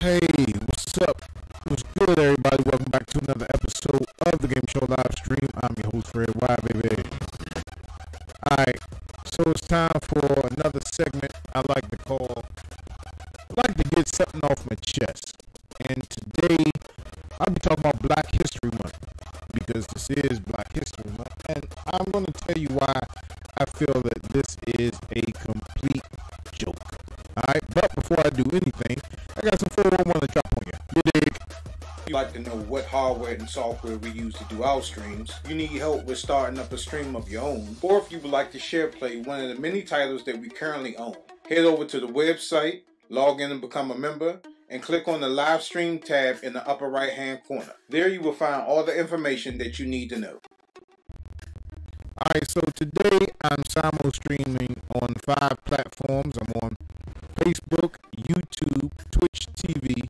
Hey, what's up? What's good, everybody? Welcome back to another episode of the Game Show live stream. I'm your host, Fred Y, baby. Alright, so it's time for another segment I like to get something off my chest. And today, I'll be talking about Black History Month, because this is Black History Month. And I'm going to tell you why I feel that this is a complete joke. Alright, but before I do anything, I got some 411 to drop on you. You dig? If you'd like to know what hardware and software we use to do our streams, you need help with starting up a stream of your own, or if you would like to share play one of the many titles that we currently own, head over to the website, log in and become a member, and click on the live stream tab in the upper right hand corner. There you will find all the information that you need to know. Alright, so today I'm simul streaming on 5 platforms. I'm on Facebook, YouTube, Twitch TV,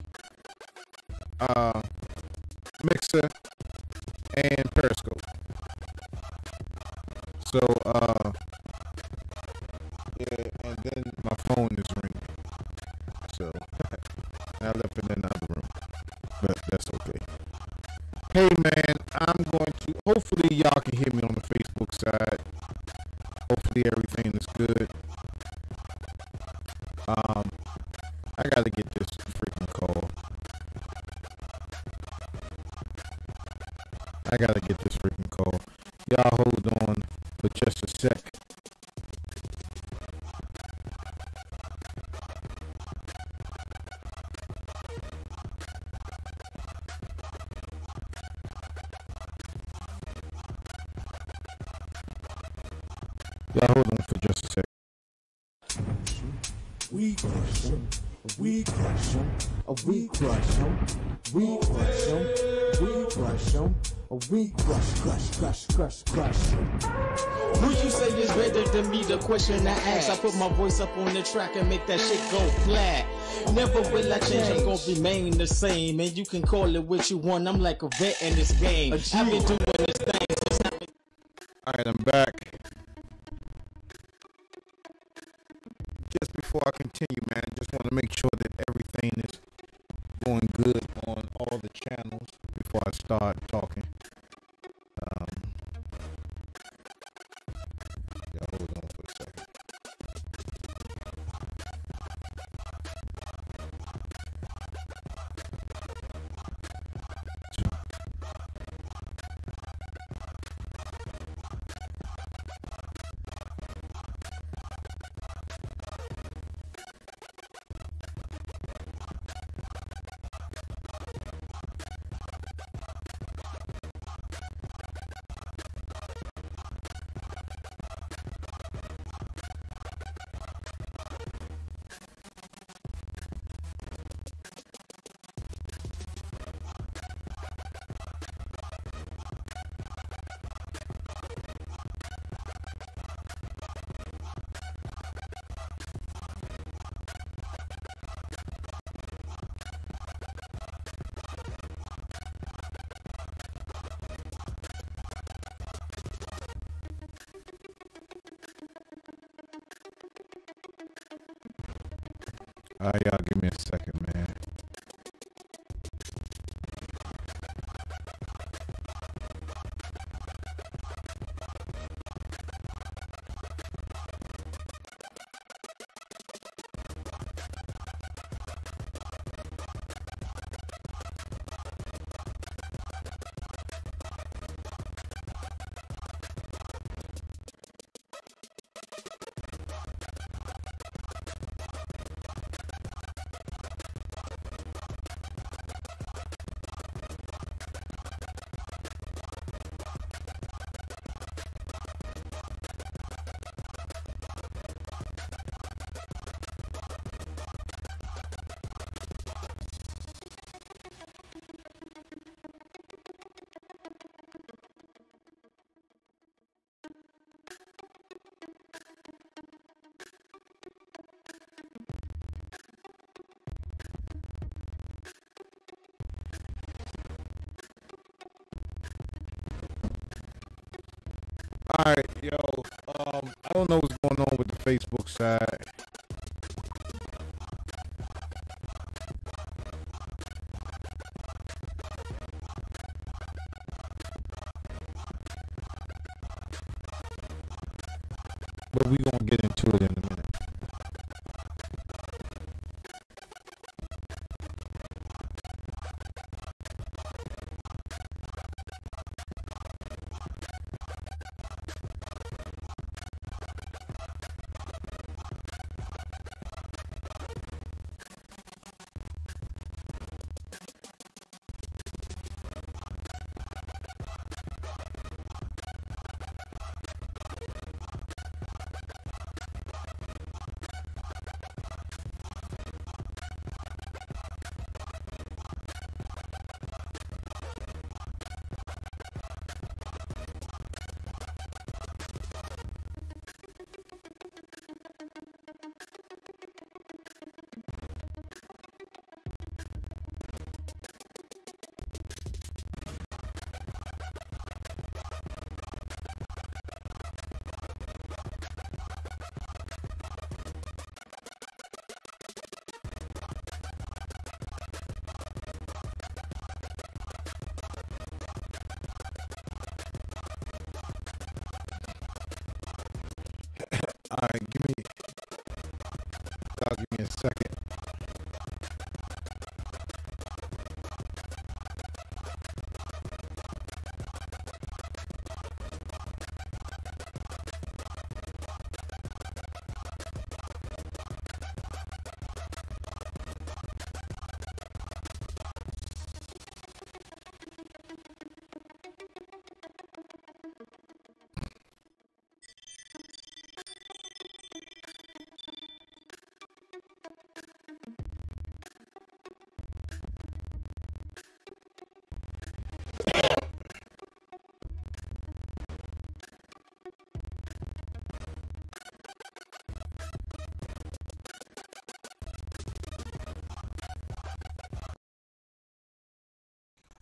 Mixer, and Periscope. So, yeah, and then my phone is ringing. So, I left it in the other room, but that's okay. Hey man, I'm going to, hopefully y'all can hear me on the Facebook side. Hopefully everything is good. I gotta get this freaking call. Y'all hold on for just a sec. We crush 'em, we crush 'em, we crush 'em, we crush 'em, we crush 'em, we crush. Who you say is better than me? The question I ask. I put my voice up on the track and make that shit go flat. Never will I change, I'm gonna remain the same. And you can call it what you want, I'm like a vet in this game. I've been doing this thing since I was... Alright, I'm back. Just before I continue, man, I just want to make sure that everything is going good on all the channels before I start talking. Yeah, hold on for a second. Alright, y'all give me a second, man. Alright, yo, I don't know what's going on with the Facebook side. but we're going to get into it in a minute. All right, give me a second.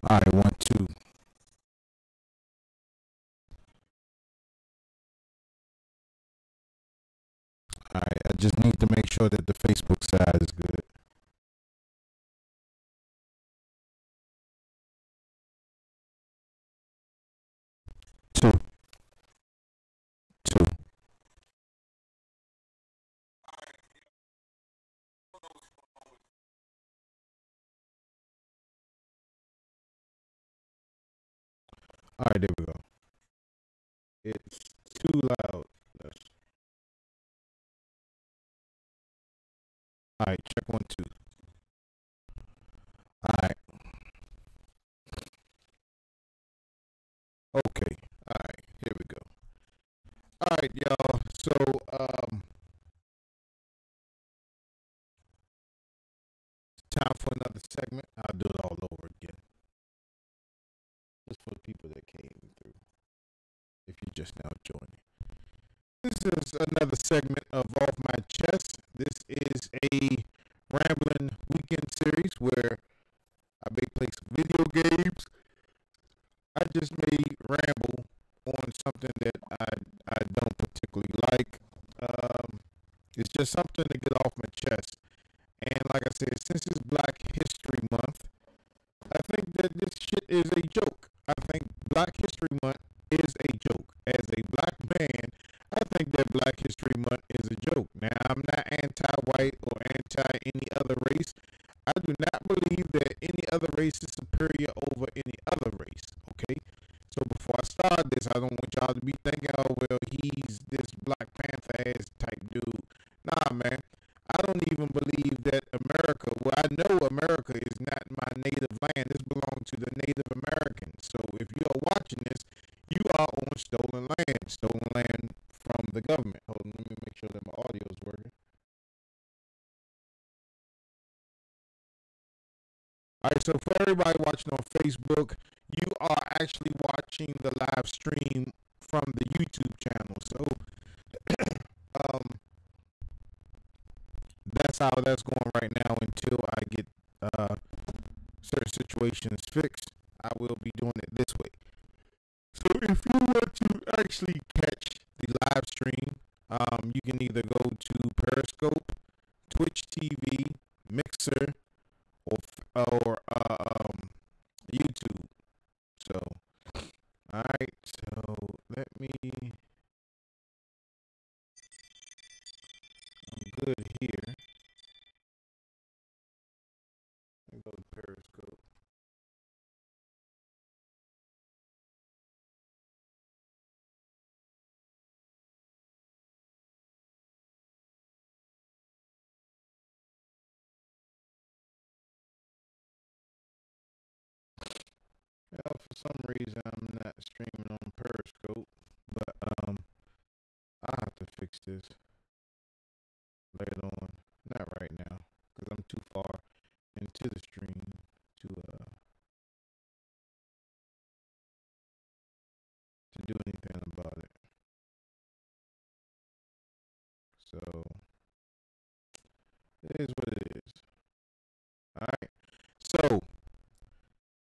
All right, 1, 2. All right, I just need to make sure that the Facebook side is good. 2, 2. All right, there we go. It's too loud. All right, check 1, 2. All right. Okay. All right, here we go. All right, y'all. So, it's time for another segment. I'll do it all over again. Just for the people that came through. If you just now joining. This is another segment of Off My Chest. This is a rambling weekend series where I may play some video games. I just may ramble on something that I don't particularly like. It's just something to get off my chest. And like I said, since it's Black History Month, I think that this shit is a joke. I think Black History Month is a joke. As a black man, I think that Black History Month is a joke. Now, I'm not anti-white or anti any other race. I do not believe that any other race is superior over any other race, okay? So before I start this, I don't want y'all to be thinking, oh, well, he's this Black Panther ass type dude. Nah, man. I don't even believe that America, well, I know America is not my native land. This belongs to the Native Americans. So if you are watching this, you are on stolen land from the government. Hold on, let me make sure that my audio is working. All right, so for everybody watching on Facebook, you are actually watching the live stream from the YouTube channel. So that's how that's going right now until I get certain situations fixed. I will be doing it this way. So if you want to actually catch the live stream, you can either go to Periscope, Twitch TV, Mixer, or YouTube. So, all right. So let me For some reason, I'm not streaming on Periscope, but I'll have to fix this later on. Not right now, because I'm too far into the stream to do anything about it. So it is what it is. All right. So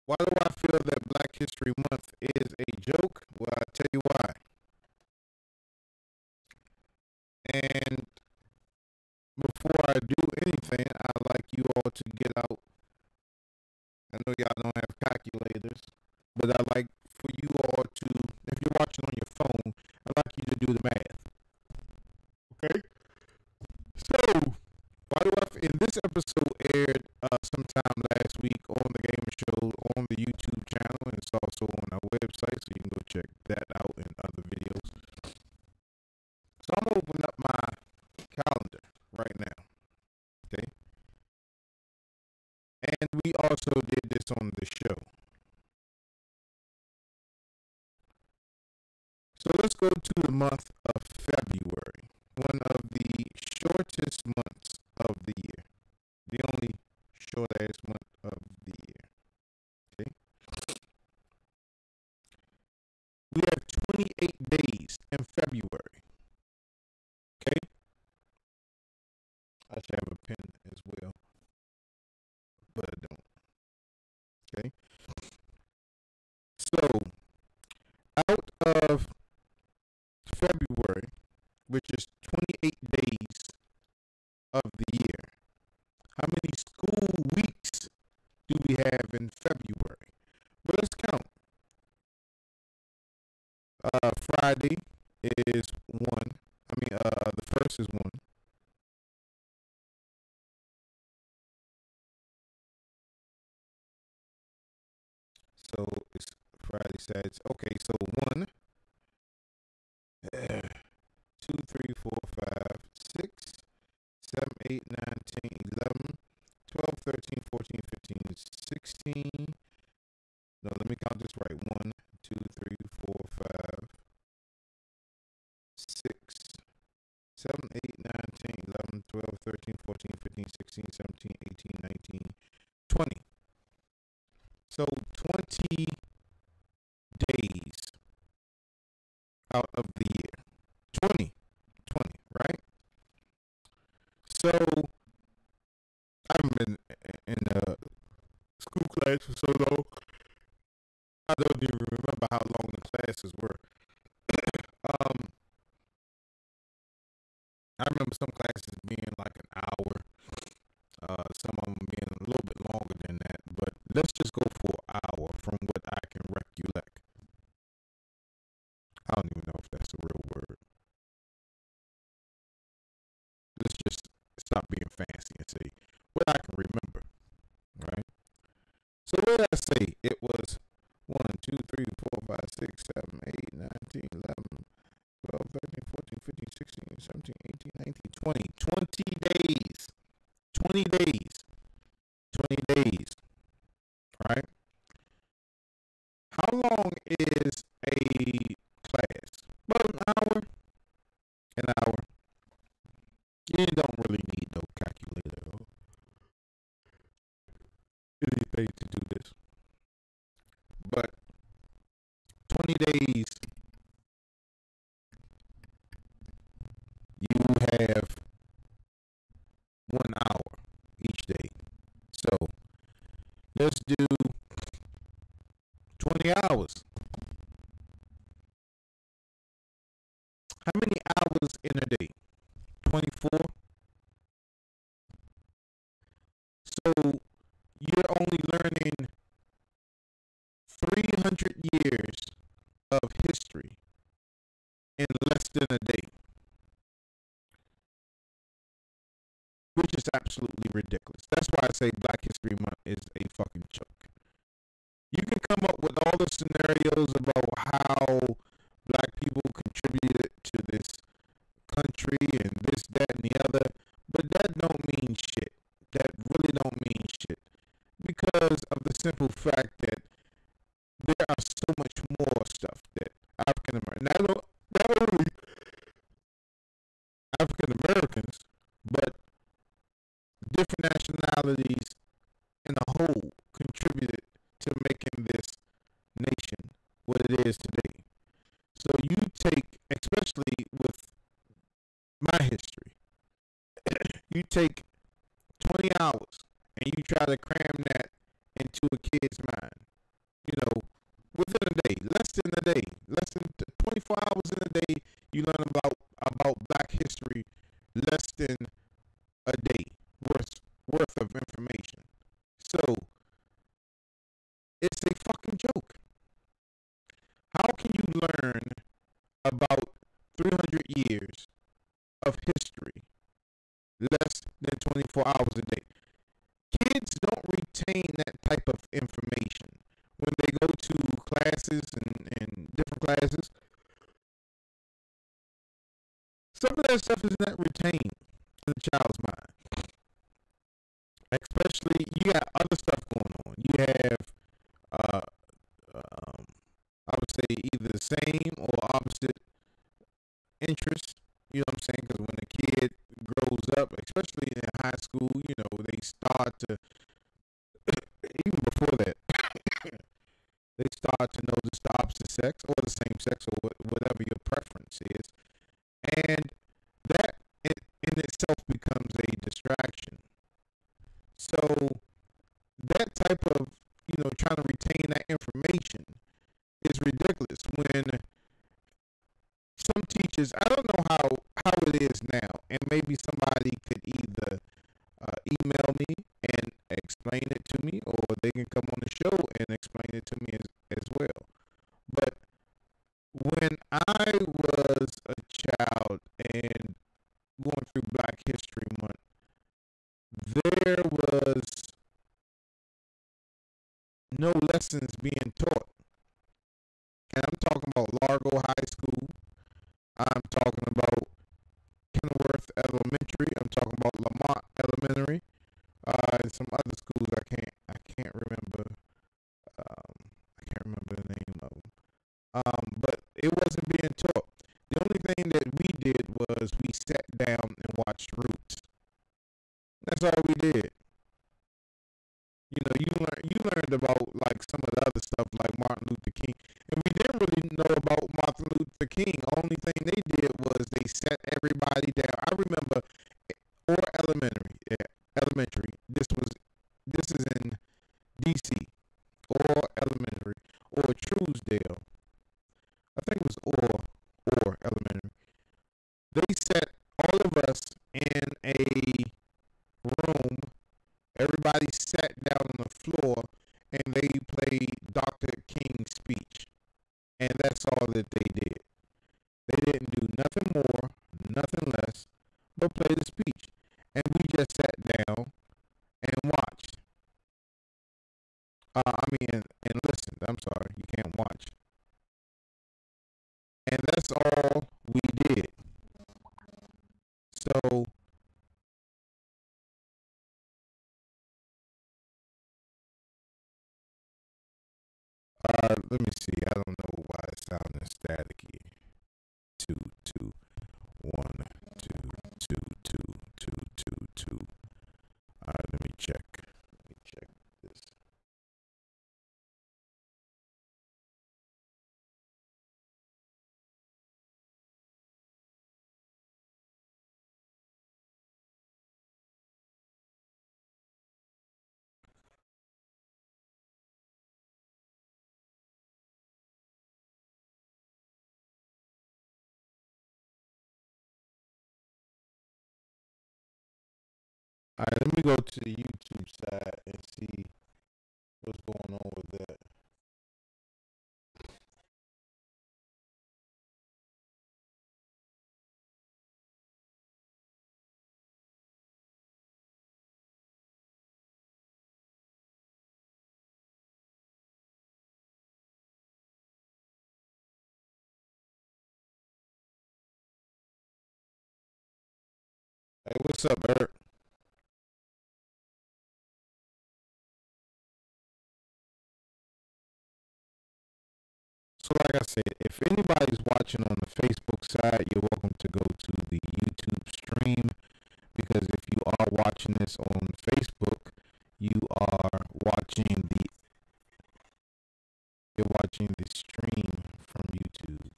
why do I feel that Black History Month is a joke? Well, I'll tell you why. And before I do anything, I'd like you all to get out. I know y'all don't have calculators, but I'd like for you all to, if you're watching on your phone, I'd like you to do the math. Okay? So, why do and this episode aired sometime last week on the Gamer Show on the YouTube channel, and it's also on our website, so you can go check that out and other videos. So I'm gonna open up my calendar right now. Okay. And we also did this on the show. So let's go to the month of February, one of the shortest months of the year. The only short-ass month of the year. Okay. We have 28 days in February. Okay. I should have a pen as well, but I don't. Okay. So, out of February, which is 28 days of the year, how many school weeks do we have in February? Well, let's count. Friday is one. The first is one. So it's Friday, Saturday. Okay, so 1, 2, 3, 4, 5, 6, 7, 8, 9, 10, 11, 12, 13, 14, 15, 16. No, let me count this right. 1, 2, 3, 4, 5, 6, 7, 8, 9, 10, 11, 12, 13, 14, 15, 16, 17, 18, 19, 20. So 20 days out of the year. 20, right? So I haven't been in school class for so long. I don't even remember how long the classes were. I remember some classes being like an hour, some of them being a little bit longer than that, but let's just go for an hour from what I can recollect. I don't even know if that's a real word. Let's just stop being fancy and say what I can remember, right? So what did I say? It was 1, 2, 3, 4, 5, 6, 7, 8, 9, 10, 11, 12, 13, 14, 15, 16, 17, 18, 19, 20. 20 days. 20 days. 20 days. Right? How long is a class? About an hour. An hour. You don't really need no calculator or anything to do this. But 20 days, you have 1 hour each day. So let's do 20 hours. How many hours in a day? 24. So you're only learning 300 years of history in less than a day, which is absolutely ridiculous. That's why I say Black History Month is a fucking joke. You can come up with all the scenarios about how black people contributed to this country and this, that, and the other, but that don't mean shit. That really don't mean shit. Because of the simple fact that there are so much more stuff that African Americans, not only African Americans, but different nationalities in a whole contributed to making this nation what it is today. So you take, especially with my history, you take 20 hours and you try to cram that into a kid's mind, you know, within a day, less than 24 hours in a day, you learn about Black history, less than a day worth of information. So it's a fucking joke. How can you learn about 300 years of history less than 24 hours a day? Kids don't retain that type of information when they go to classes and different classes. Some of that stuff is not retained in the child's mind. Especially, you got other stuff going on. You have, I would say, either the same or opposite interests. You know what I'm saying? Because when a kid grows up, especially in high school, you know, they start to, even before that, they start to notice the opposite sex or the same sex or whatever your preference is. And that in itself becomes a distraction. So that type of, you know, trying to retain that information is ridiculous when some teachers, I don't know how it is now, and maybe somebody could either email me and explain it to me, or they can come on the show and explain it to me as well. But when I was a child and going through Black History Month, there was no lessons being taught. And I'm talking about Largo High School. I'm talking about Kenilworth Elementary. I'm talking about Lamont Elementary. And some other schools I can't remember. I can't remember the name of them. But it wasn't being taught. The only thing that we did was we sat down and watched Roots. That's all we did. You know, you learned about like some of the other stuff like Martin Luther King, and we didn't really know about Martin Luther King. Only thing they did was they sat everybody down. I remember Orr Elementary. This is in DC. Orr Elementary or Truesdale. I think it was Orr Elementary. They set all of us in a room. Everybody sat down on the floor and they played Dr. King's speech. And that's all that they did. They didn't do nothing more, nothing less, but play the speech. And we just sat down and watched. And listened. I'm sorry, you can't watch. And that's all we did. So, let me see. I don't know why it's sounding staticky. 2, 2, 1, 2, 2, 2, 2, 2, 2. All right, let me check. This. All right, let me go to the YouTube side and see what's going on with that. Hey, what's up, Eric? So like I said, if anybody's watching on the Facebook side, you're welcome to go to the YouTube stream, because if you are watching this on Facebook, you're watching the stream from YouTube.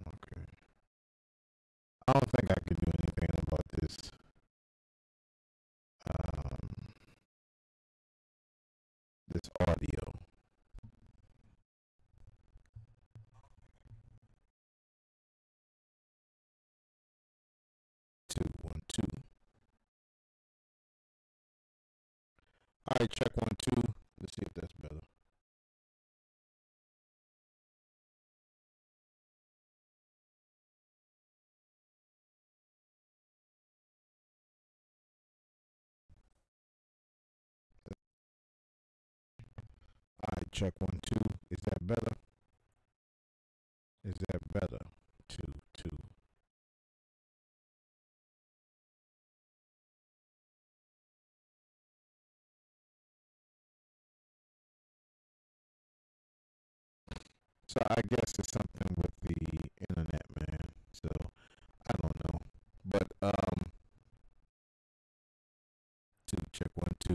Okay. I don't think I could do anything about this. This audio. 2 1 2. All right, check 1 2. Let's see if that's better. All right, check 1 2. Is that better? Is that better? 2 2. So I guess it's something with the internet, man. So I don't know, but 2 check 1 2.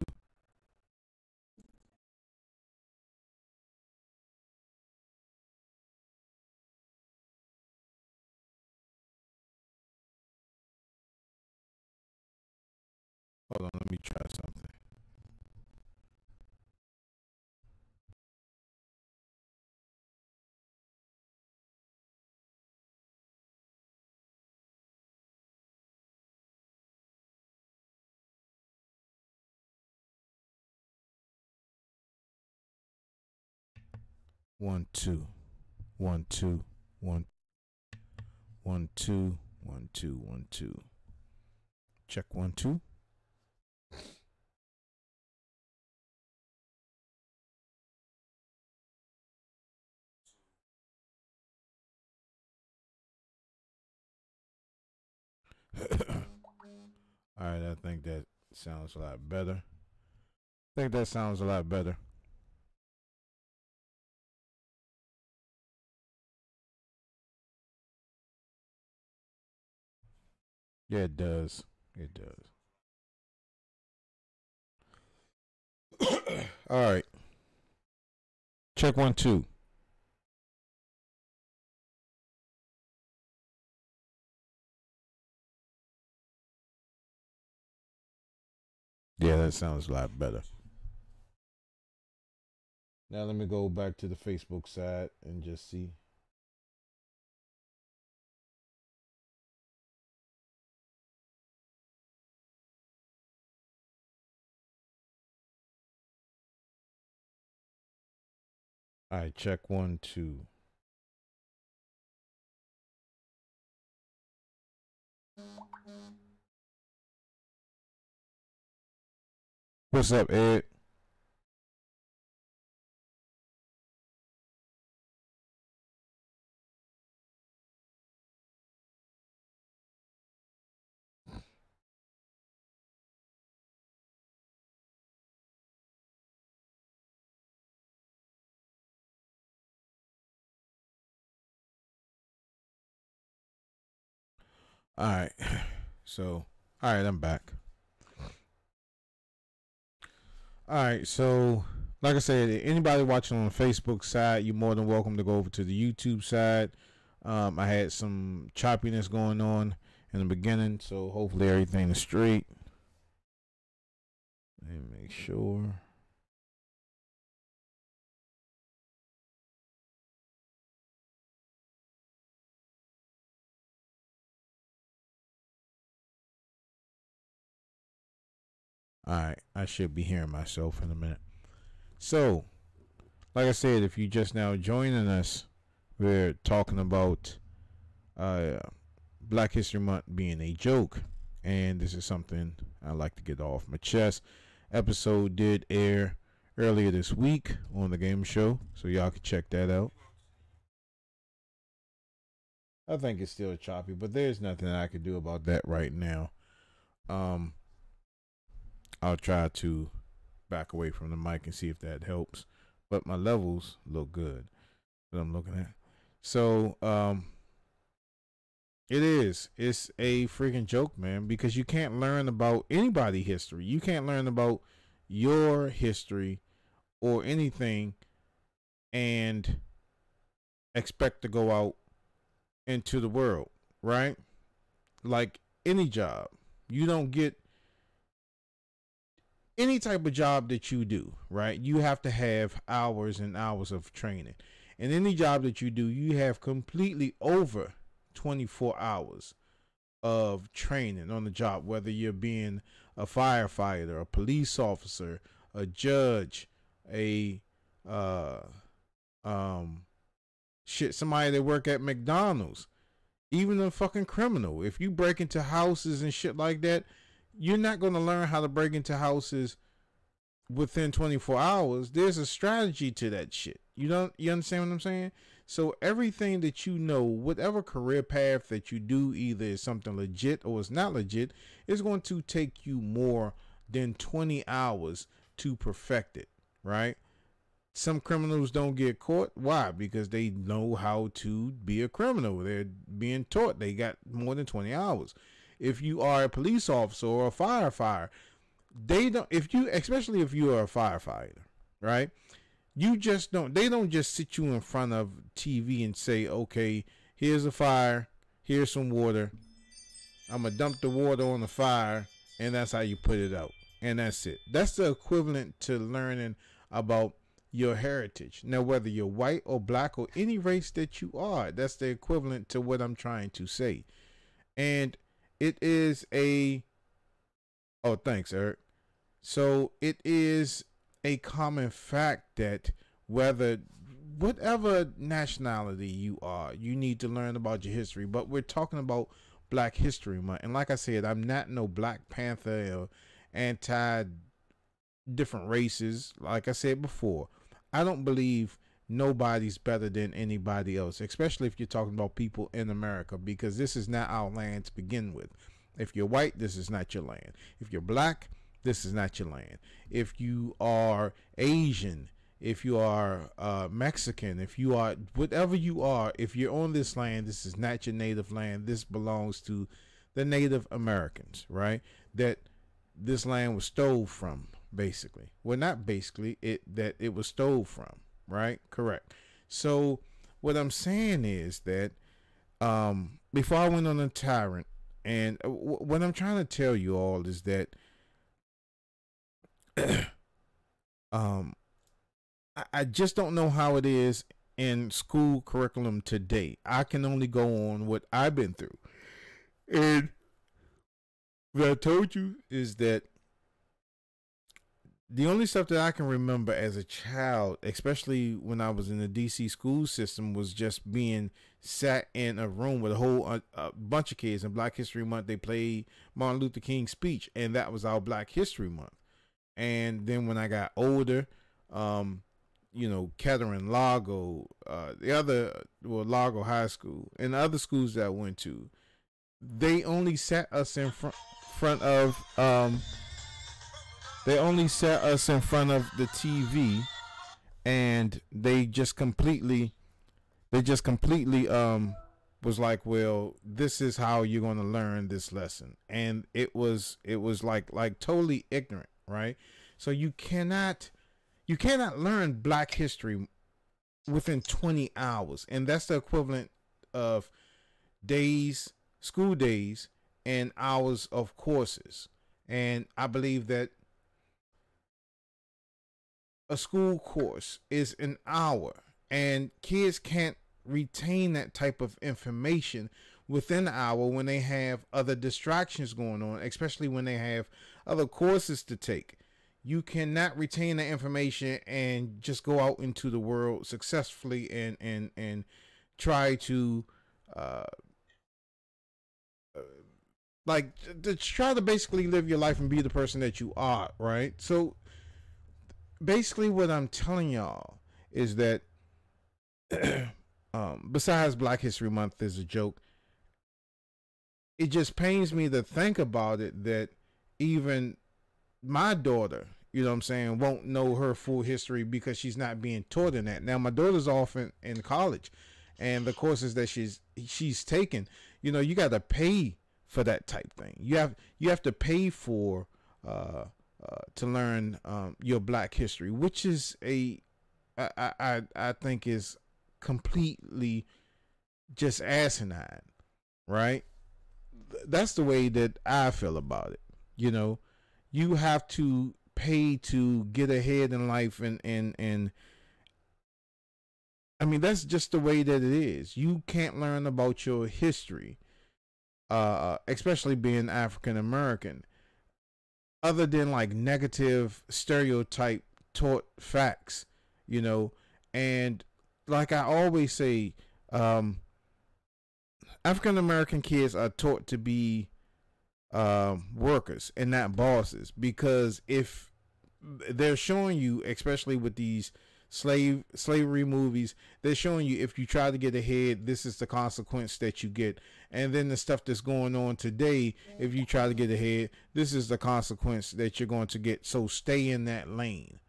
Hold on, let me try something. One two, 1 2, 1 1 2, 1 2, 1 2. Check 1 2. All right, I think that sounds a lot better. I think that sounds a lot better. Yeah, it does. It does. All right. Check 1 2. Yeah, that sounds a lot better. Now let me go back to the Facebook side and just see. All right, check 1 2. What's up, Ed? All right. So, all right, I'm back. All right, so like I said, anybody watching on the Facebook side, you're more than welcome to go over to the YouTube side. I had some choppiness going on in the beginning, so hopefully everything is straight. Let me make sure. All right, I should be hearing myself in a minute. So, like I said, if you just now joining us, we're talking about Black History Month being a joke, and this is something I like to get off my chest. Episode did air earlier this week on the game show, so y'all can check that out. I think it's still choppy, but there's nothing I could do about that right now. I'll try to back away from the mic and see if that helps. But my levels look good that I'm looking at. So, it's a freaking joke, man, because you can't learn about anybody's history. You can't learn about your history or anything and expect to go out into the world, right? Like any job, you don't get any type of job that you do, right? You have to have hours and hours of training. And any job that you do, you have completely over 24 hours of training on the job, whether you're being a firefighter, a police officer, a judge, somebody that work at McDonald's, even a fucking criminal. If you break into houses and shit like that, you're not going to learn how to break into houses within 24 hours. There's a strategy to that shit. You understand what I'm saying? So everything that you know, whatever career path that you do, either is something legit or it's not legit, is going to take you more than 20 hours to perfect it, right? Some criminals don't get caught. Why? Because they know how to be a criminal. They're being taught. They got more than 20 hours. If you are a police officer or a firefighter, especially if you are a firefighter, right? They don't just sit you in front of TV and say, okay, here's a fire, here's some water. I'm going to dump the water on the fire, and that's how you put it out. And that's it. That's the equivalent to learning about your heritage. Now, whether you're white or black or any race that you are, that's the equivalent to what I'm trying to say. And it is oh, thanks, Eric. So it is a common fact that whatever nationality you are, you need to learn about your history. But we're talking about Black History Month. And like I said, I'm not no Black Panther or anti different races. Like I said before, I don't believe nobody's better than anybody else, especially if you're talking about people in America, because this is not our land to begin with. If you're white, this is not your land. If you're black, this is not your land. If you are Asian, if you are Mexican, if you are whatever you are, if you're on this land, this is not your native land. This belongs to the Native Americans, right? That this land was stole from, basically. Well, not basically, that it was stole from, right? Correct. So what I'm saying is that before I went on a tyrant, and what I'm trying to tell you all is that I just don't know how it is in school curriculum today. I can only go on what I've been through. And what I told you is that the only stuff that I can remember as a child, especially when I was in the DC school system, was just being sat in a room with a whole bunch of kids. In Black History Month, they played Martin Luther King's speech, and that was our Black History Month. And then when I got older, Kettering, Largo, Largo High School, and the other schools that I went to, they only sat us in front of the TV, and they just completely was like, well, this is how you're going to learn this lesson. And it was like totally ignorant, right? So you cannot learn Black history within 20 hours. And that's the equivalent of school days and hours of courses. And I believe that a school course is an hour, and kids can't retain that type of information within an hour when they have other distractions going on, especially when they have other courses to take. You cannot retain that information and just go out into the world successfully and try to try to basically live your life and be the person that you are, right? So basically what I'm telling y'all is that besides Black History Month is a joke, it just pains me to think about it that even my daughter, you know what I'm saying, won't know her full history because she's not being taught in that. Now, my daughter's off in college, and the courses that she's taken, you know, you got to pay for that type thing. You have to pay for to learn your Black history, which is I think is completely just asinine, right? That's the way that I feel about it. You know, you have to pay to get ahead in life, and I mean, that's just the way that it is. You can't learn about your history, especially being African American, other than like negative stereotype taught facts, you know. And like I always say, African American kids are taught to be workers and not bosses, because if they're showing you, especially with these slavery movies, they're showing you if you try to get ahead, this is the consequence that you get. And then the stuff that's going on today, if you try to get ahead, this is the consequence that you're going to get. So stay in that lane.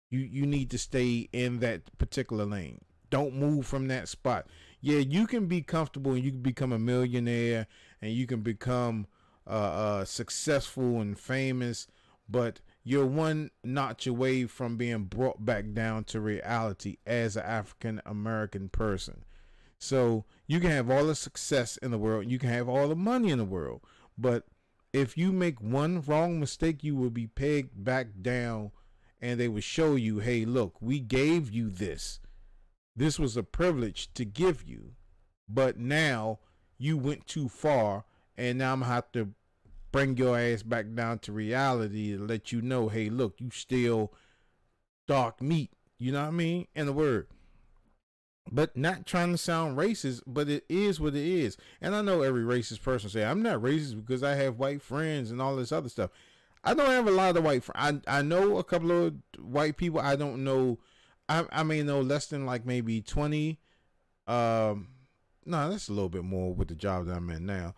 You need to stay in that particular lane. Don't move from that spot. Yeah, you can be comfortable and you can become a millionaire and you can become successful and famous, but you're one notch away from being brought back down to reality as an African American person. So you can have all the success in the world, you can have all the money in the world, but if you make one wrong mistake, you will be pegged back down, and they will show you, hey, look, we gave you this. This was a privilege to give you, but now you went too far, and now I'm gonna have to bring your ass back down to reality to let you know, hey, look, you still dark meat. You know what I mean? In the word. But not trying to sound racist, but it is what it is. And I know every racist person say, I'm not racist because I have white friends and all this other stuff. I don't have a lot of white friends. I know a couple of white people. I don't know. I may know less than like maybe 20. No, that's a little bit more with the job that I'm in now.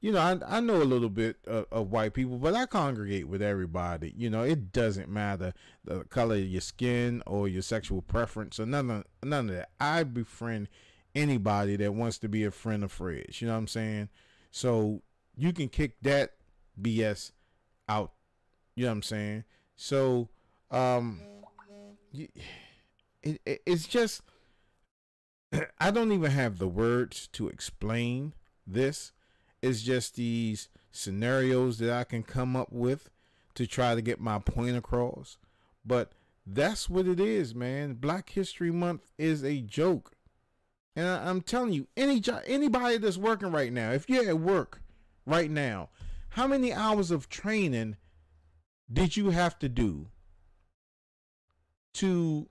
You know, I know a little bit of white people, but I congregate with everybody. You know, it doesn't matter the color of your skin or your sexual preference or none of that. I befriend anybody that wants to be a friend of Fred's. You know what I'm saying? So you can kick that BS out. You know what I'm saying? So it's just, I don't even have the words to explain this. It's just these scenarios that I can come up with to try to get my point across. But that's what it is, man. Black History Month is a joke. And I'm telling you, anybody that's working right now, if you're at work right now, how many hours of training did you have to do to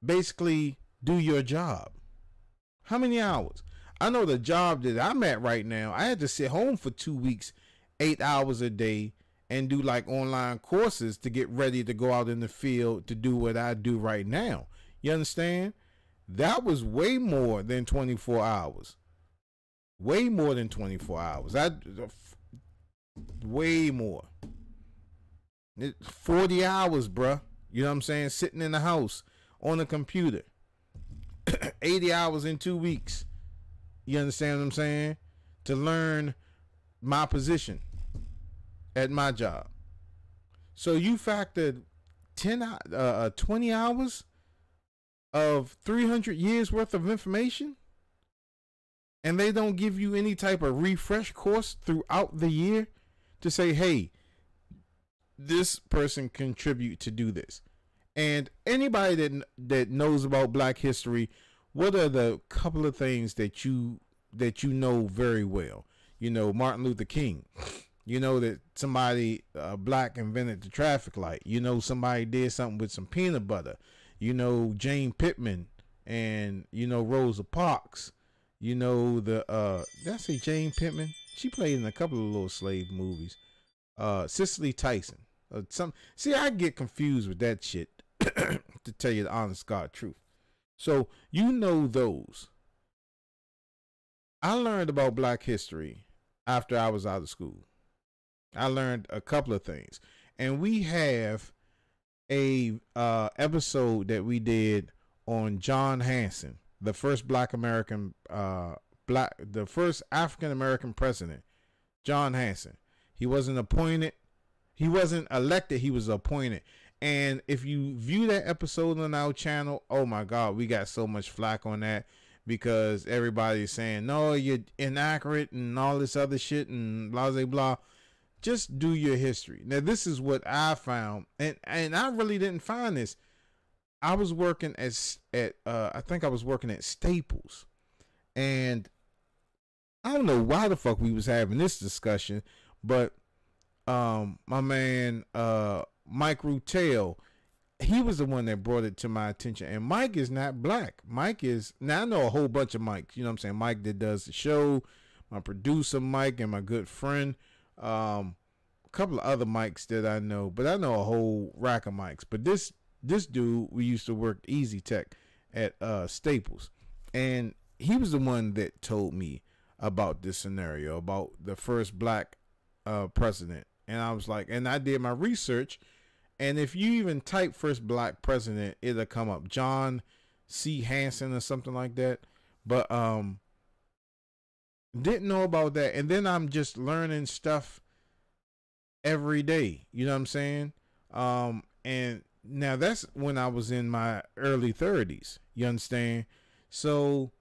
basically do your job? How many hours? I know the job that I'm at right now, I had to sit home for 2 weeks, 8 hours a day, and do like online courses to get ready to go out in the field to do what I do right now. You understand? That was way more than 24 hours. Way more than 24 hours. Way more. 40 hours, bruh. You know what I'm saying? Sitting in the house on a computer. 80 hours in 2 weeks. You understand what I'm saying? To learn my position at my job. So you factored 20 hours of 300 years worth of information, and they don't give you any type of refresh course throughout the year to say, hey, this person contribute to do this. And anybody that knows about Black history, what are the couple of things that you know very well? You know, Martin Luther King. You know that somebody black invented the traffic light. You know, somebody did something with some peanut butter. You know, Jane Pittman and, you know, Rosa Parks. You know, did I say Jane Pittman? She played in a couple of little slave movies. Cicely Tyson. See, I get confused with that shit, to tell you the honest God truth. So, you know those. I learned about Black history after I was out of school. I learned a couple of things, and we have a episode that we did on John Hanson, the first the first African American president, John Hanson. He wasn't appointed. He wasn't elected. He was appointed. And if you view that episode on our channel, oh my God, we got so much flack on that because everybody's saying, no, you're inaccurate and all this other shit and blah, blah, blah. Just do your history. Now, this is what I found. And I really didn't find this. I was working I think I was working at Staples. And I don't know why the fuck we was having this discussion, but my man Mike Rutel, he was the one that brought it to my attention. And Mike is not black. Mike is, now I know a whole bunch of Mikes, you know what I'm saying? Mike that does the show, my producer Mike, and my good friend, a couple of other Mikes that I know, but I know a whole rack of Mikes. But this dude, we used to work Easy Tech at Staples, and he was the one that told me about this scenario, about the first black president. And I was like, and I did my research, and if you even type first black president, it'll come up John C. Hanson or something like that. But didn't know about that. And then I'm just learning stuff every day, you know what I'm saying? And now that's when I was in my early 30s, you understand? So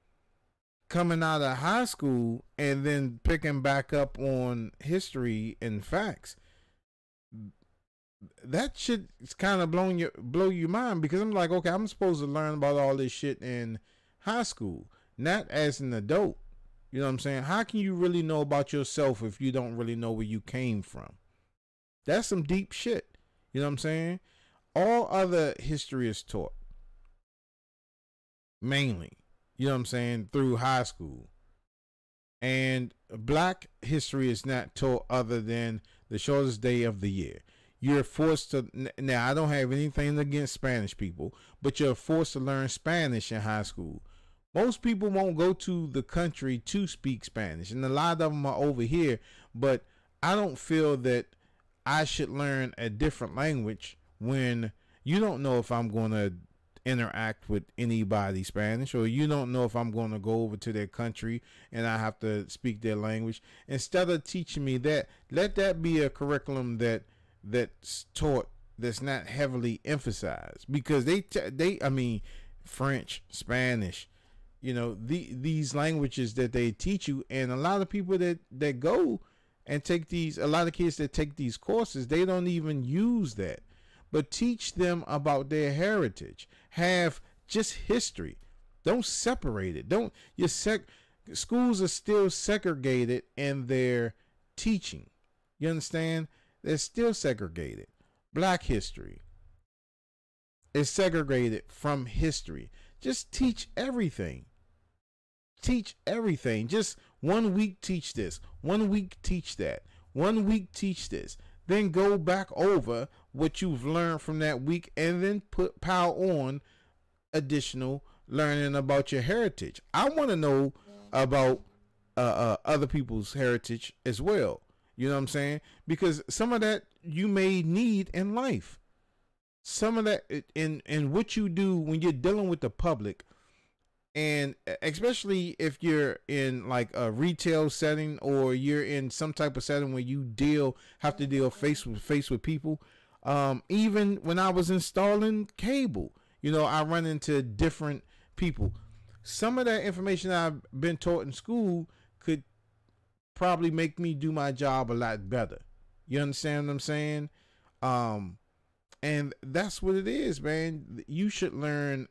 coming out of high school and then picking back up on history and facts, that shit is kind of blow your mind, because I'm like, okay, I'm supposed to learn about all this shit in high school, not as an adult. You know what I'm saying? How can you really know about yourself if you don't really know where you came from? That's some deep shit. You know what I'm saying? All other history is taught mainly, you know what I'm saying, through high school. And black history is not taught other than the shortest day of the year. You're forced to, now I don't have anything against Spanish people, but you're forced to learn Spanish in high school. Most people won't go to the country to speak Spanish, and a lot of them are over here, but I don't feel that I should learn a different language when you don't know if I'm going to interact with anybody Spanish, or you don't know if I'm going to go over to their country and I have to speak their language. Instead of teaching me that, let that be a curriculum that's taught, that's not heavily emphasized, because I mean, French, Spanish, you know, these languages that they teach you, and a lot of people that go and take these, a lot of kids that take these courses, they don't even use that. But teach them about their heritage. Have just history. Don't separate it. Schools are still segregated in their teaching. You understand? They're still segregated. Black history is segregated from history. Just teach everything. Teach everything. Just 1 week teach this. 1 week teach that. 1 week teach this. Then go back over what you've learned from that week, and then pile on additional learning about your heritage. I want to know about other people's heritage as well. You know what I'm saying? Because some of that you may need in life. Some of that in what you do when you're dealing with the public, and especially if you're in like a retail setting, or you're in some type of setting where you have to deal face to face with people. Even when I was installing cable, you know, I run into different people. Some of that information I've been taught in school could probably make me do my job a lot better. You understand what I'm saying? And that's what it is, man. You should learn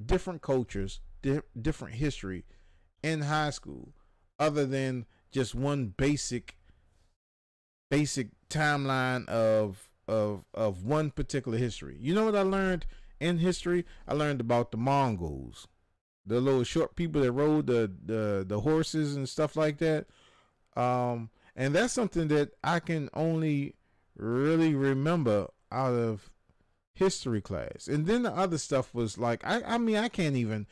different cultures, different history in high school, other than just one basic timeline of one particular history. You know what I learned in history? I learned about the Mongols, the little short people that rode the horses and stuff like that. And that's something that I can only really remember out of history class. And then the other stuff was like, I mean, I can't even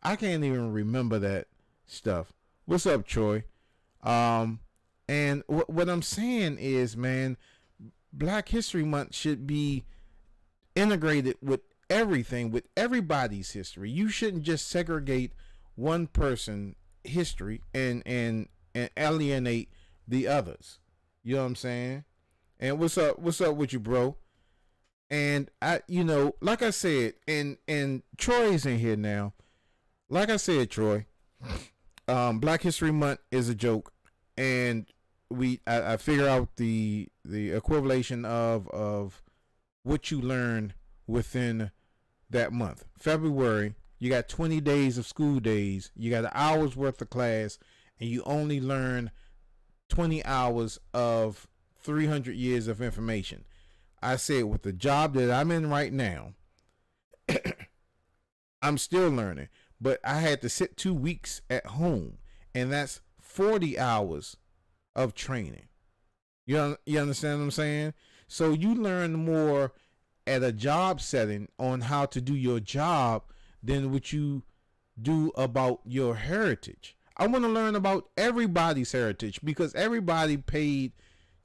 remember that stuff. What's up, Troy? And what I'm saying is, man, Black History Month should be integrated with everything, with everybody's history. You shouldn't just segregate one person's history and alienate the others. You know what I'm saying? And what's up with you, bro? And I, like I said, and Troy's in here now. Like I said, Troy, Black History Month is a joke, and I figure out the equivalent of what you learn within that month. February, you got 20 days of school days, you got an hour's worth of class, and you only learn 20 hours of 300 years of information. I said, with the job that I'm in right now, I'm still learning, but I had to sit 2 weeks at home, and that's 40 hours of training. You understand what I'm saying? So you learn more at a job setting on how to do your job than what you do about your heritage. I want to learn about everybody's heritage, because everybody paid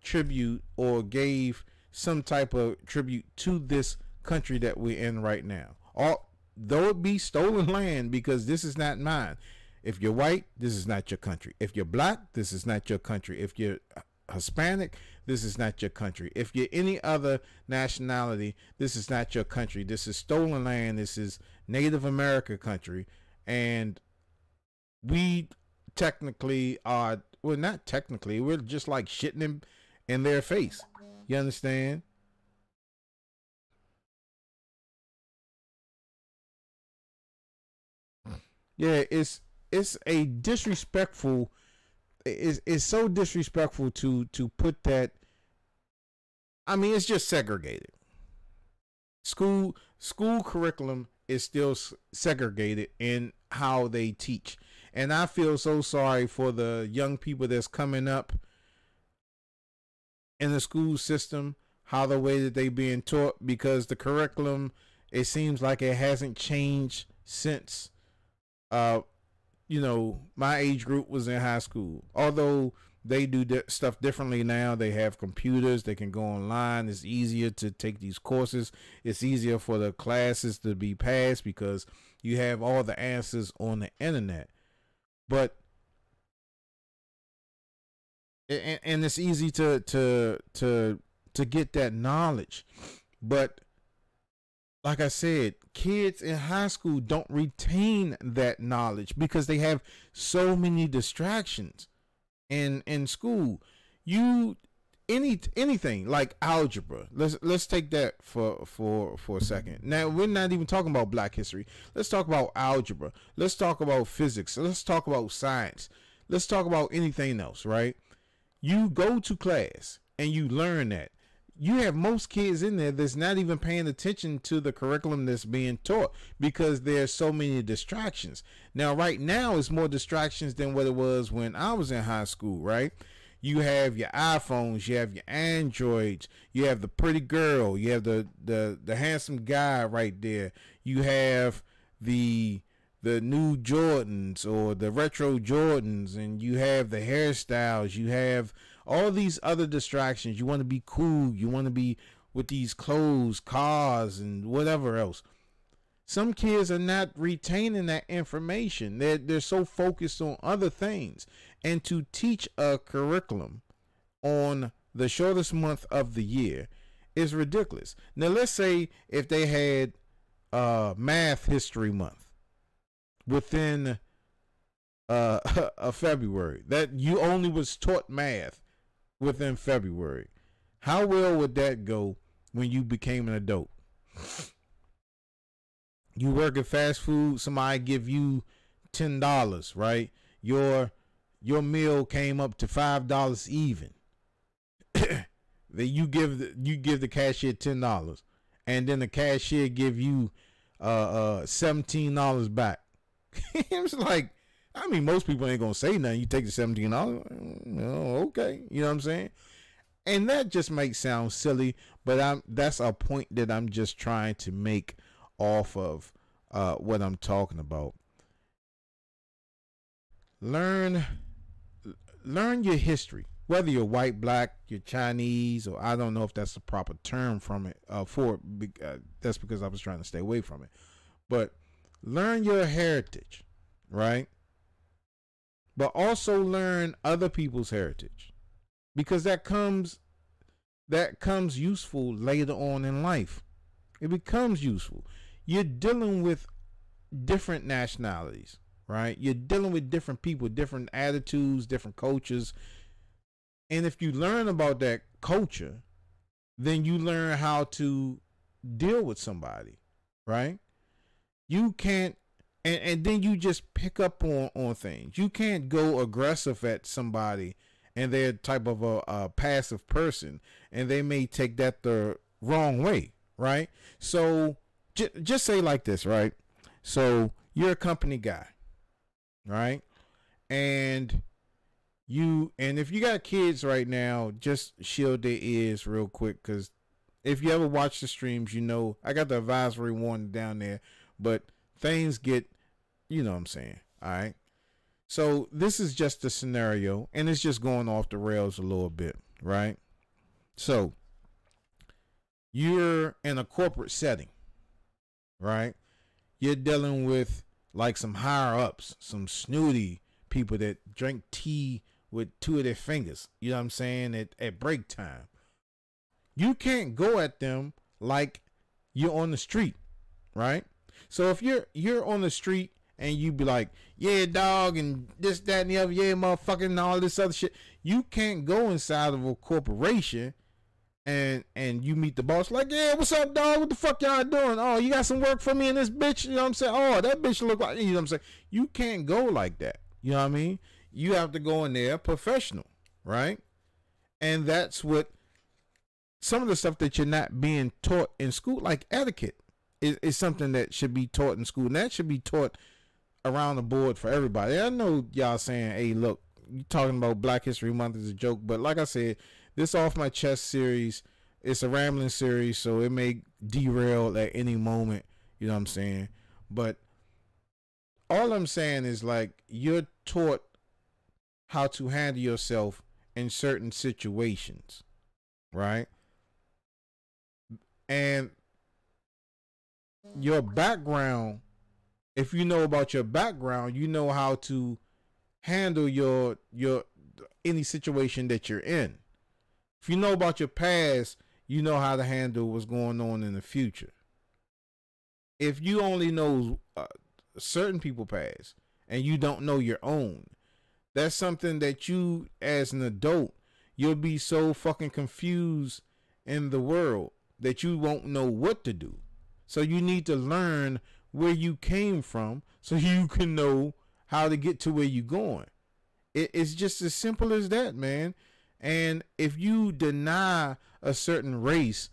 tribute or gave some type of tribute to this country that we're in right now. Though it be stolen land, because this is not mine. If you're white, this is not your country. If you're black, this is not your country. If you're Hispanic, this is not your country. If you're any other nationality, this is not your country. This is stolen land. This is Native American country. And we technically are, well, not technically, we're just like shitting in their face. You understand? Yeah, it's a disrespectful. It's so disrespectful to put that. I mean, it's just segregated. School curriculum is still segregated in how they teach, and I feel so sorry for the young people that's coming up in the school system, how the way that they being taught, because the curriculum, it seems like it hasn't changed since my age group was in high school. Although they do stuff differently now. They have computers, they can go online, it's easier to take these courses, it's easier for the classes to be passed because you have all the answers on the internet. But and it's easy to get that knowledge. But like I said, kids in high school don't retain that knowledge because they have so many distractions in school. Anything like algebra. Let's take that for a second. Now, we're not even talking about Black history. Let's talk about algebra. Let's talk about physics. Let's talk about science. Let's talk about anything else, right? You go to class and you learn that. You have most kids in there that's not even paying attention to the curriculum that's being taught because there's so many distractions. Now, right now, it's more distractions than what it was when I was in high school, right? You have your iPhones, you have your Androids, you have the pretty girl, you have the handsome guy right there. You have the new Jordans or the retro Jordans, and you have the hairstyles, you have all these other distractions. You want to be cool, you want to be with these clothes, cars, and whatever else. Some kids are not retaining that information. They're so focused on other things. And to teach a curriculum on the shortest month of the year is ridiculous. Now, let's say if they had Math History Month within a February, that you only was taught math within February, how well would that go when you became an adult? You work at fast food, somebody give you $10, right? Your meal came up to $5 even. Then you give the cashier $10, and then the cashier give you $17 back. It's like, I mean, most people ain't gonna say nothing. You take the $17, okay, you know what I'm saying? And that just makes sound silly, but that's a point that I'm just trying to make off of what I'm talking about. learn your history, whether you're white, black, you're Chinese, or I don't know if that's the proper term from it for it. That's because I was trying to stay away from it. But learn your heritage, right? But also learn other people's heritage, because that comes useful later on in life. It becomes useful. You're dealing with different nationalities, right? You're dealing with different people, different attitudes, different cultures. And if you learn about that culture, then you learn how to deal with somebody, right? You can't, and then you just pick up on things. You can't go aggressive at somebody and they're type of a passive person, and they may take that the wrong way, right? So just say like this, right? So you're a company guy, right? And if you got kids right now, just shield their ears real quick, because if you ever watch the streams, you know I got the advisory warning down there, but things get, you know what I'm saying, all right? So this is just a scenario, and it's just going off the rails a little bit, right? So you're in a corporate setting, right? You're dealing with like some higher ups, some snooty people that drink tea with two of their fingers, you know what I'm saying, at break time. You can't go at them like you're on the street, right? So if you're on the street and you be like, yeah, dog, and this, that, and the other, yeah, motherfucking, and all this other shit, you can't go inside of a corporation and you meet the boss like, yeah, what's up, dog? What the fuck y'all doing? Oh, you got some work for me in this bitch? You know what I'm saying? Oh, that bitch look like, you know what I'm saying? You can't go like that. You know what I mean? You have to go in there professional, right? And that's what some of the stuff that you're not being taught in school, like etiquette, is something that should be taught in school, and that should be taught around the board for everybody. I know y'all saying, hey, look, you talking about Black History Month is a joke, but like I said, this Off My Chest series, it's a rambling series, so it may derail at any moment, you know what I'm saying? But all I'm saying is, like, you're taught how to handle yourself in certain situations, right? And your background, if you know about your background, you know how to handle your any situation that you're in. If you know about your past, you know how to handle what's going on in the future. If you only know certain people's past and you don't know your own, that's something that you, as an adult, you'll be so fucking confused in the world that you won't know what to do. So you need to learn where you came from so you can know how to get to where you're going. It's just as simple as that, man. And if you deny a certain race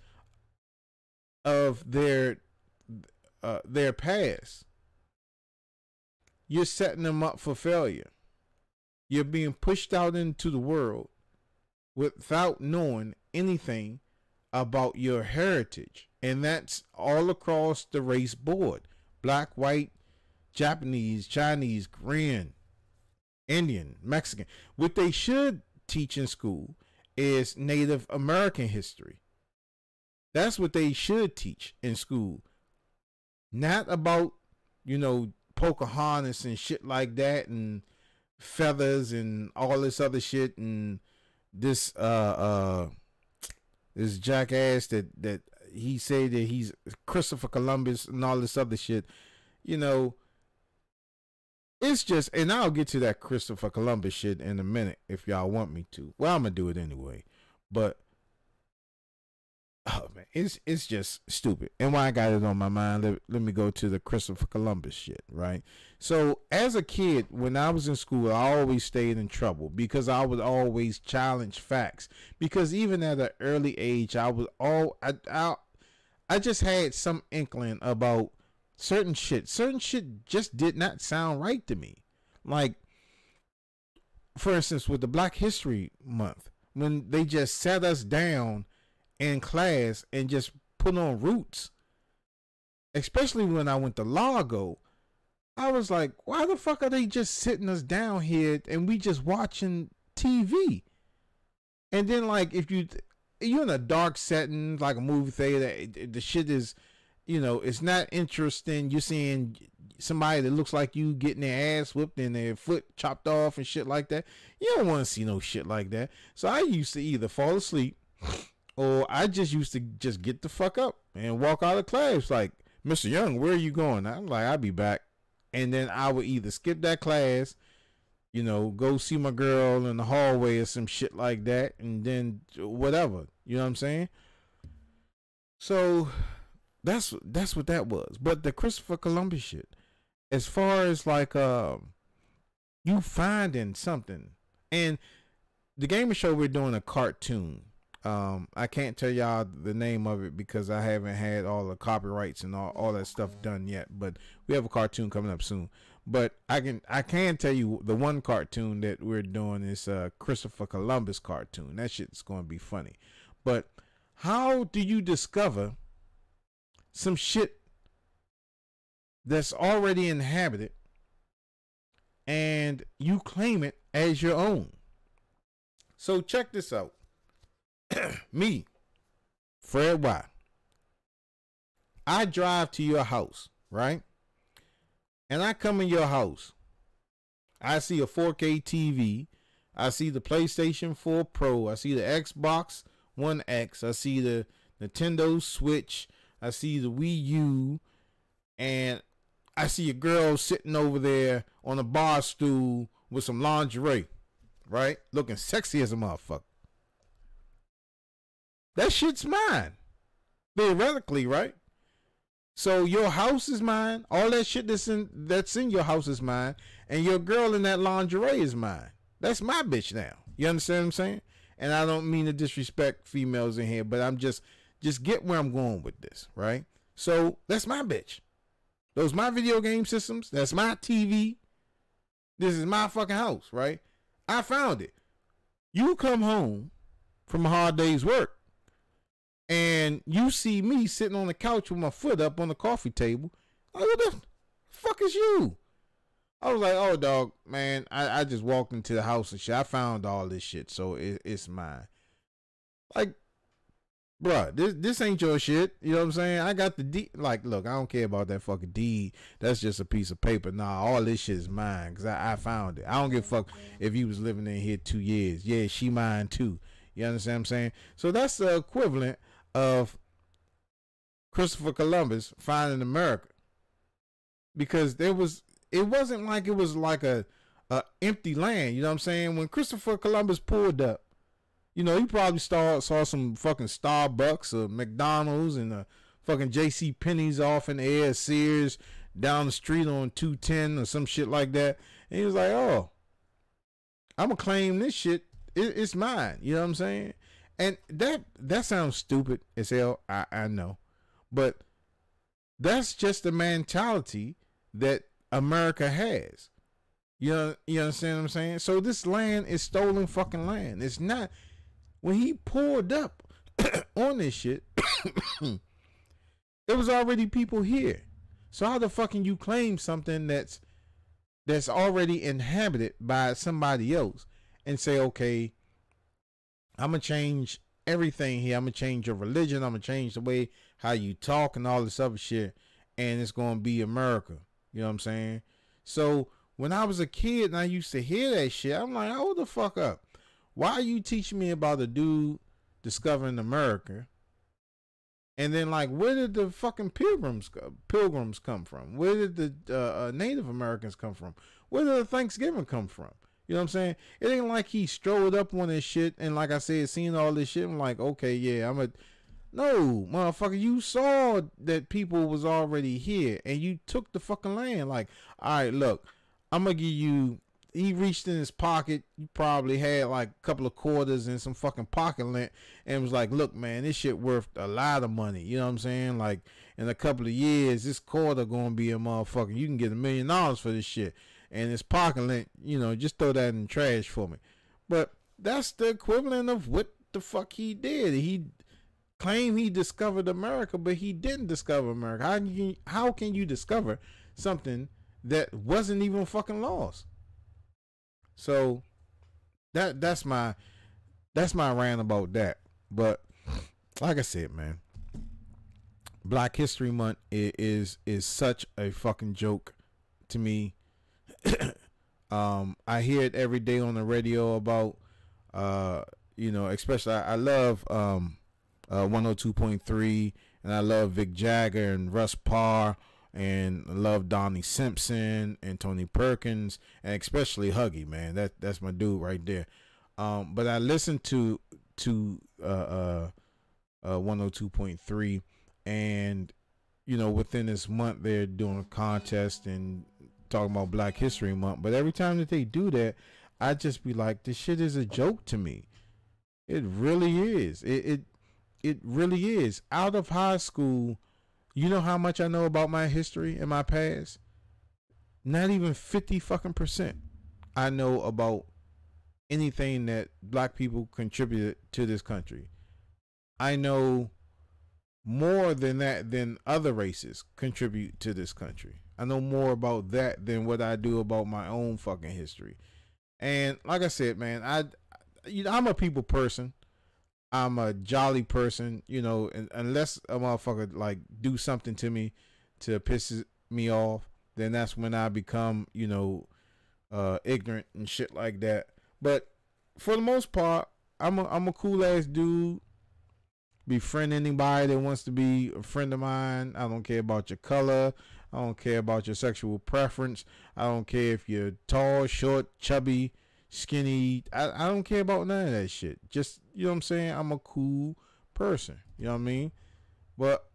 of their past, you're setting them up for failure. You're being pushed out into the world without knowing anything about your heritage. And that's all across the race board. Black, white, Japanese, Chinese, Korean, Indian, Mexican. What they should teach in school is Native American history. That's what they should teach in school. Not about, you know, Pocahontas and shit like that, and feathers and all this other shit, and this this jackass that he said that he's Christopher Columbus and all this other shit. You know, it's just, and I'll get to that Christopher Columbus shit in a minute if y'all want me to. Well, I'm gonna do it anyway. But oh man, it's just stupid. And why I got it on my mind, let me go to the Christopher Columbus shit, right? So as a kid, when I was in school, I always stayed in trouble because I would always challenge facts. Because even at an early age, I just had some inkling about certain shit. Certain shit just did not sound right to me. Like, for instance, with the Black History Month, when they just sat us down in class and just put on roots, especially when I went to Largo, I was like, why the fuck are they just sitting us down here and we just watching TV? And then like if you're in a dark setting like a movie theater, the shit is, you know, it's not interesting. You're seeing somebody that looks like you getting their ass whipped and their foot chopped off and shit like that. You don't want to see no shit like that. So I used to either fall asleep or I just used to just get the fuck up and walk out of class like, Mr. Young, where are you going? I'm like, I'll be back. And then I would either skip that class, you know, go see my girl in the hallway or some shit like that, and then whatever. You know what I'm saying? So that's what that was. But the Christopher Columbus shit, as far as like you finding something, and the Gamer Show, we're doing a cartoon. I can't tell y'all the name of it because I haven't had all the copyrights and all that stuff done yet, but we have a cartoon coming up soon. But I can tell you the one cartoon that we're doing is a Christopher Columbus cartoon. That shit's going to be funny. But how do you discover some shit that's already inhabited and you claim it as your own? So check this out. Me, Fred Y. I drive to your house, right? And I come in your house. I see a 4K TV. I see the PlayStation 4 Pro. I see the Xbox One X. I see the Nintendo Switch. I see the Wii U. And I see a girl sitting over there on a bar stool with some lingerie, right? Looking sexy as a motherfucker. That shit's mine. Theoretically, right? So your house is mine. All that shit that's in your house is mine. And your girl in that lingerie is mine. That's my bitch now. You understand what I'm saying? And I don't mean to disrespect females in here, but I'm just get where I'm going with this, right? So that's my bitch. Those my video game systems. That's my TV. This is my fucking house, right? I found it. You come home from a hard day's work, and you see me sitting on the couch with my foot up on the coffee table. Like, what the fuck is you? I was like, oh, dog, man, I just walked into the house and shit. I found all this shit, so it's mine. Like, bruh, this ain't your shit. You know what I'm saying? I got the deed. Like, look, I don't care about that fucking deed. That's just a piece of paper. Nah, all this shit is mine because I found it. I don't give a fuck if you was living in here 2 years. Yeah, she mine too. You understand what I'm saying? So that's the equivalent of Christopher Columbus finding America, because it wasn't like it was like a empty land. You know what I'm saying? When Christopher Columbus pulled up, you know, he probably saw some fucking Starbucks or McDonald's and a fucking J.C. Penney's off in the air, Sears down the street on 210 or some shit like that, and he was like, oh, I'm gonna claim this shit. It's mine. You know what I'm saying? And that sounds stupid as hell. I know. But that's just the mentality that America has. You understand what I'm saying? So this land is stolen fucking land. It's not. When he pulled up on this shit, there was already people here. So how the fuck can you claim something that's already inhabited by somebody else and say, okay, I'm going to change everything here. I'm going to change your religion. I'm going to change the way how you talk and all this other shit. And it's going to be America. You know what I'm saying? So when I was a kid and I used to hear that shit, I'm like, hold the fuck up. Why are you teaching me about a dude discovering America? And then, like, where did the fucking pilgrims come from? Where did the Native Americans come from? Where did the Thanksgiving come from? You know what I'm saying? It ain't like he strode up on this shit and, like I said, seeing all this shit. I'm like, okay, yeah, no, motherfucker, you saw that people was already here and you took the fucking land. Like, all right, look, I'm gonna give you. He reached in his pocket. He probably had like a couple of quarters and some fucking pocket lint and was like, look, man, this shit worth a lot of money. You know what I'm saying? Like, in a couple of years, this quarter gonna be a motherfucker. You can get $1 million for this shit. And his pocket lint, you know, just throw that in the trash for me. But that's the equivalent of what the fuck he did. He claimed he discovered America, but he didn't discover America. How can you discover something that wasn't even fucking lost. So that's my rant about that. But like I said, man, Black History Month is such a fucking joke to me. I hear it every day on the radio about especially I love 102.3, and I love Vic Jagger and Russ Parr, and I love Donnie Simpson and Tony Perkins, and especially Huggy, man. That's my dude right there. But I listen to 102.3, and within this month they're doing a contest and talking about Black History Month. But every time that they do that, I just be like, this shit is a joke to me. It really is. It really is. Out of high school, you know how much I know about my history and my past? Not even 50% I know about anything that black people contributed to this country. I know more than that than other races contribute to this country. I know more about that than what I do about my own fucking history. And like I said, man, I'm a people person. I'm a jolly person, and unless a motherfucker like do something to me to piss me off, then that's when I become, ignorant and shit like that. But for the most part, I'm a cool ass dude. Befriend anybody that wants to be a friend of mine. I don't care about your color. I don't care about your sexual preference. I don't care if you're tall, short, chubby, skinny. I don't care about none of that shit. Just, you know what I'm saying? I'm a cool person. You know what I mean? But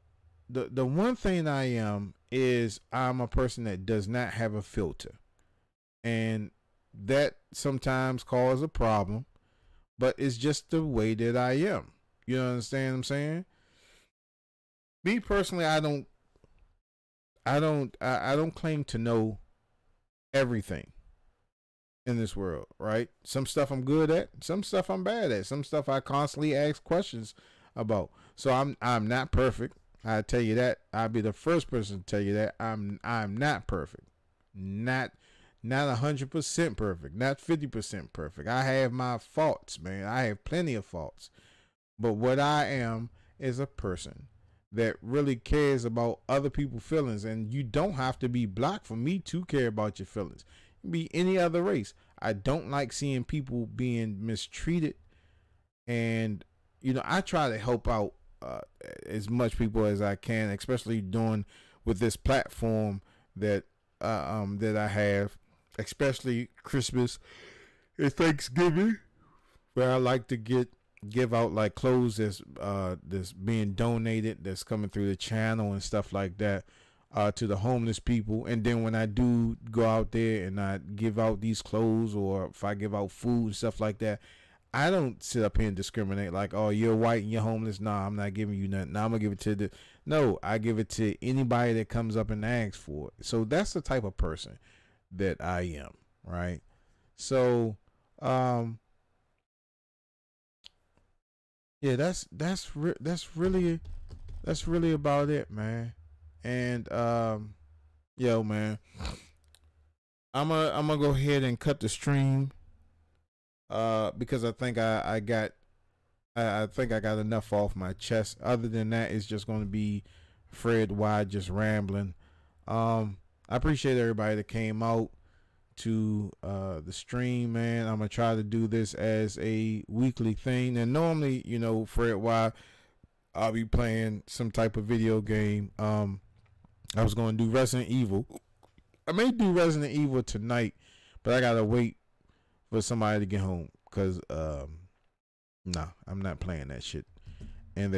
the one thing I am is I'm a person that does not have a filter. And that sometimes causes a problem. But it's just the way that I am. You understand what I'm saying? Me personally, I don't claim to know everything in this world, right? Some stuff I'm good at, some stuff I'm bad at, some stuff I constantly ask questions about. So I'm not perfect. I tell you that. I'll be the first person to tell you that. I'm not perfect. Not 100% perfect. Not 50% perfect. I have my faults, man. I have plenty of faults. But what I am is a person that really cares about other people's feelings. And you don't have to be black for me to care about your feelings. You can be any other race. I don't like seeing people being mistreated. And, I try to help out as much people as I can, especially doing with this platform that I have, especially Christmas and Thanksgiving, where I like to give out like clothes that's being donated, that's coming through the channel and stuff like that, to the homeless people. And then when I do go out there and I give out these clothes, or if I give out food and stuff like that, I don't sit up here and discriminate like, oh, you're white and you're homeless. Nah, I'm not giving you nothing. Nah, I'm gonna give it to no, I give it to anybody that comes up and asks for it. So that's the type of person that I am, right? So yeah, that's really about it, man. And yo, man, I'm gonna go ahead and cut the stream because I think I got enough off my chest. Other than that, it's just gonna be Fred Wide just rambling. I appreciate everybody that came out to the stream, man. I'm gonna try to do this as a weekly thing. And normally, Fred Y, I'll be playing some type of video game. I was gonna do Resident Evil. I may do Resident Evil tonight, but I gotta wait for somebody to get home, because nah, I'm not playing that shit. And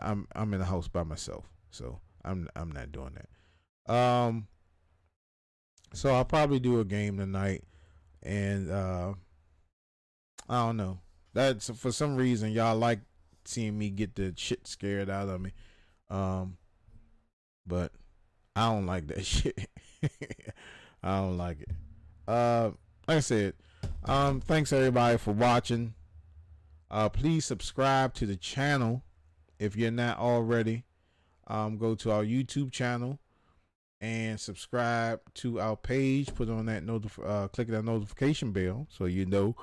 I'm in the house by myself, so I'm not doing that. So I'll probably do a game tonight, and I don't know. That's for some reason y'all like seeing me get the shit scared out of me, but I don't like that shit. I don't like it. Like I said, thanks everybody for watching. Please subscribe to the channel if you're not already. Go to our YouTube channel and subscribe to our page. Put on that click that notification bell so you know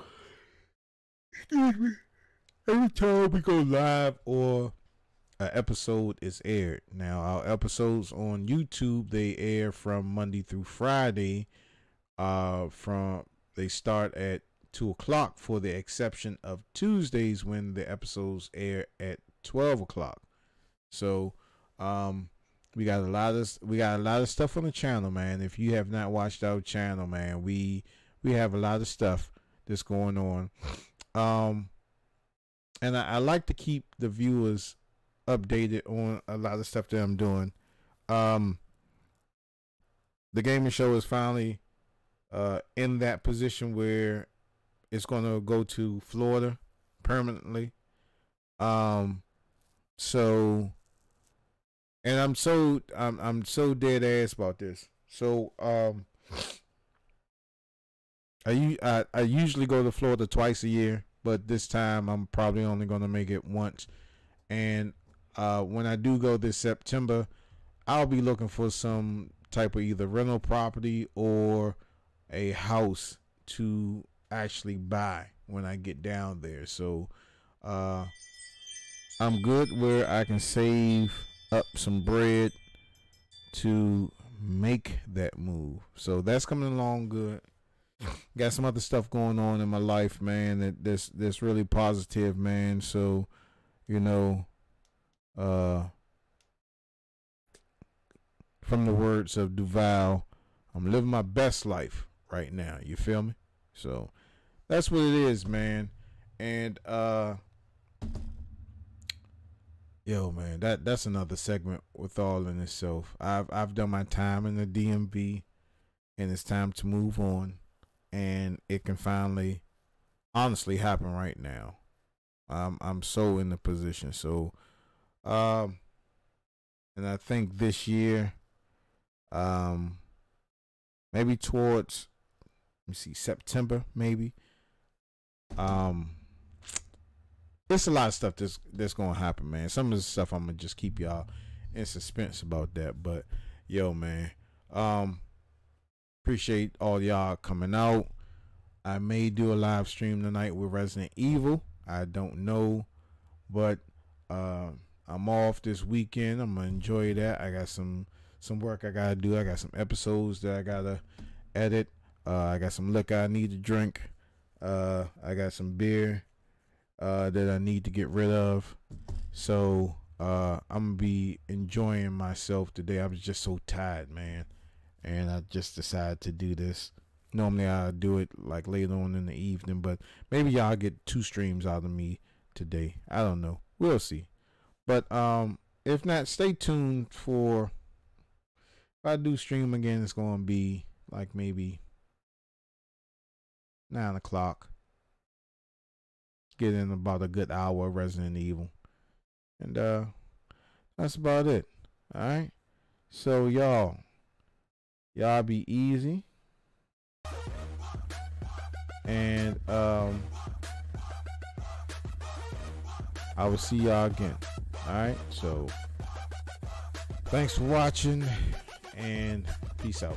every time we go live or an episode is aired. Now, our episodes on YouTube, they air from Monday through Friday. They start at 2 o'clock, for the exception of Tuesdays when the episodes air at 12 o'clock. So, we got a lot of stuff on the channel, man. If you have not watched our channel, man, we have a lot of stuff that's going on. And I like to keep the viewers updated on a lot of stuff that I'm doing. The gaming show is finally in that position where it's going to go to Florida permanently. So, and I'm so dead ass about this. So I usually go to Florida twice a year, but this time I'm probably only going to make it once. And when I do go this September, I'll be looking for some type of either rental property or a house to actually buy when I get down there. So I'm good where I can save up some bread to make that move. So that's coming along good. Got some other stuff going on in my life, man, that's really positive, man. So, you know, from the words of Duval, I'm living my best life right now. You feel me? So that's what it is, man. And yo, man, that's another segment with all in itself. I've done my time in the DMV, and it's time to move on. And it can finally, honestly, happen right now. I'm so in the position. So, and I think this year, maybe towards, let me see, September, maybe. It's a lot of stuff that's gonna happen, man. Some of the stuff I'm gonna just keep y'all in suspense about that. But yo, man, appreciate all y'all coming out. I may do a live stream tonight with Resident Evil. I don't know, but I'm off this weekend. I'm gonna enjoy that. I got some work I gotta do. I got some episodes that I gotta edit. I got some liquor I need to drink. I got some beer that I need to get rid of. So I'm gonna be enjoying myself today. I was just so tired, man, and I just decided to do this. Normally I do it like later on in the evening, but maybe y'all get 2 streams out of me today. I don't know. We'll see. But if not, stay tuned for, if I do stream again, it's gonna be like maybe 9 o'clock. Get in about a good hour of Resident Evil. And that's about it. Alright. So y'all be easy. And I will see y'all again. Alright. So thanks for watching and peace out.